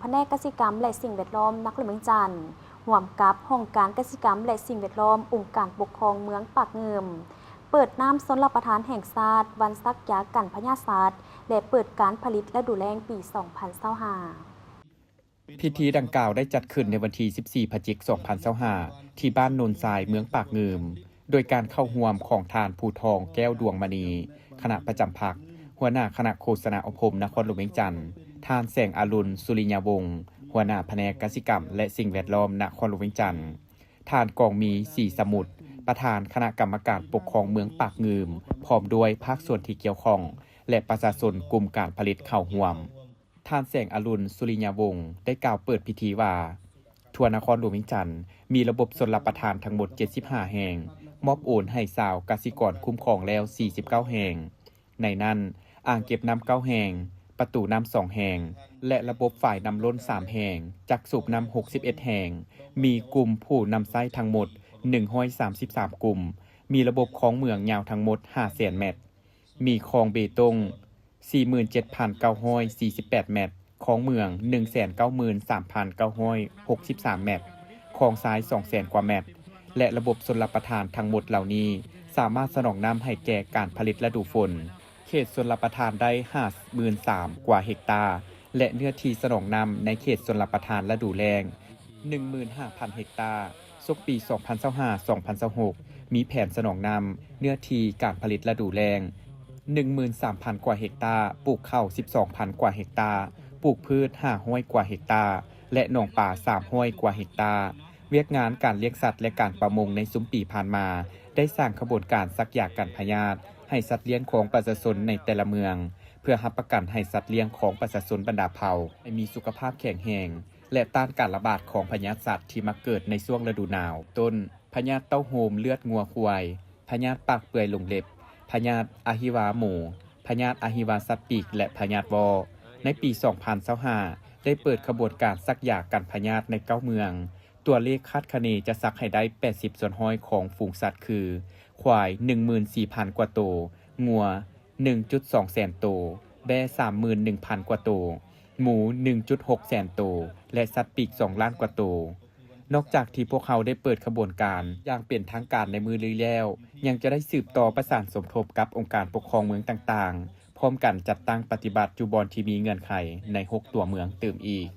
ผนกเกษตรกรรมและสิ่งแวดล้อมนครหลวงเวียงจันทน์ร่วมกับองค์การเกษตรกรรมและสิ่งแวดล้อมองค์การปกครองเมืองปากเงิมเปิดน้ำสนรับประทานแห่งชาติวันซักยากันพญาสัตว์และเปิดการผลิตและดูแลปี 2025 พิธีดังกล่าวได้จัดขึ้นในวันที่ 14 พฤศจิกายน 2025 ที่บ้านโนนทรายเมืองปากเงิมโดยการเข้าร่วมของทานภูทองแก้วดวงมณีคณะประจำพรรคหัวหน้าคณะโฆษณาอบรมนครหลวงเวียงจันทน์ทานแสงอรุณสุริยาวงศ์หัวหน้าแผนกกสิกรรมและสิ่งแวดล้อมนครหลวงเวียงจันทน์ทานกองมีศรีสมุทรประธานคณะกรรมการปกครองเมืองปากเงิมพร้อมด้วยภาคส่วนที่เกี่ยวข้องและประชาชนกลุ่มการผลิตข้าวห่วมท่านแสงอรุณสุริยาวงศ์ได้กล่าวเปิดพิธีว่าทั่วนครหลวงเวียงจันทน์มีระบบชลประทานทั้งหมด 75 แห่งมอบโอนให้ชาวกสิกรคุ้มครองแล้ว 49 แห่งในนั้นอ่างเก็บน้ำ9แห่งประตูน้ำ2แห่งและระบบฝ่ายน้ำล้น3แห่งจักสูบน้ำ61แห่งมีกลุ่มผู้นำไส้ทั้งหมด133กลุ่มมีระบบคลองเมืองยาวทั้งหมด 500,000 เมตรมีคลองเบตง 47,948 เมตรคลองเมือง 193,963 เมตรคลองซ้าย 200,000 กว่าเมตรและระบบชลประทานทั้งหมดเหล่านี้สามารถสนองน้ำให้แก่การผลิตฤดูฝนเขตชลประทานได้ 53,000 กว่าเฮกตาร์และเนื้อที่สนองน้ำในเขตชลประทานฤดูแล้ง 15,000 เฮกตาร์ศกปี 2025-2026 มีแผนสนองน้ำเนื้อที่การผลิตฤดูแล้ง 13,000 กว่าเฮกตาร์ปลูกข้าว 12,000 กว่าเฮกตาร์ปลูกพืช 500 กว่าเฮกตาร์และหนองป่า 300 กว่าเฮกตาร์เวียกงานการเลี้ยงสัตว์และการประมงในซุ้มปีผ่านมาได้สร้างขบวนการซักยากันพยาธิให้สัตว์เลี้ยงของประชาชนในแต่ละเมืองเพื่อรับประกันให้สัตว์เลี้ยงของประชาชนบรรดาเผ่าให้มีสุขภาพแข็งแรงและต้านการระบาดของพยาธิสัตว์ที่มักเกิดในช่วงฤดูหนาวต้นพยาธิเต้าโฮมเลือดงัวควายพยาธิปากเปื่อยลงเล็บพยาธิอะฮิวาหมูพยาธิอะฮิวาสัตว์ปีกและพยาธิวอในปี 2025 ได้เปิดขบวนการซักยากันพยาธิใน9เมืองตัวเลขคาดคะเนจะซักให้ได้ 80 ส่วนห้อยของฝูงสัตว์คือควาย 14,000 กว่าตัวงัว 1.2 แสนตัวแบะ 31,000 กว่าตัวหมู 1.6 แสนตัวและสัตว์ปีก 2 ล้านกว่าตัวนอกจากที่พวกเขาได้เปิดขบวนการอย่างเป็นทางการในมือลือแล้วยังจะได้สืบต่อประสานสมทบกับองค์การปกครองเมืองต่างๆพร้อมกันจัดตั้งปฏิบัติจุบอนที่มีเงื่อนไขใน6ตัวเมืองเติมอีก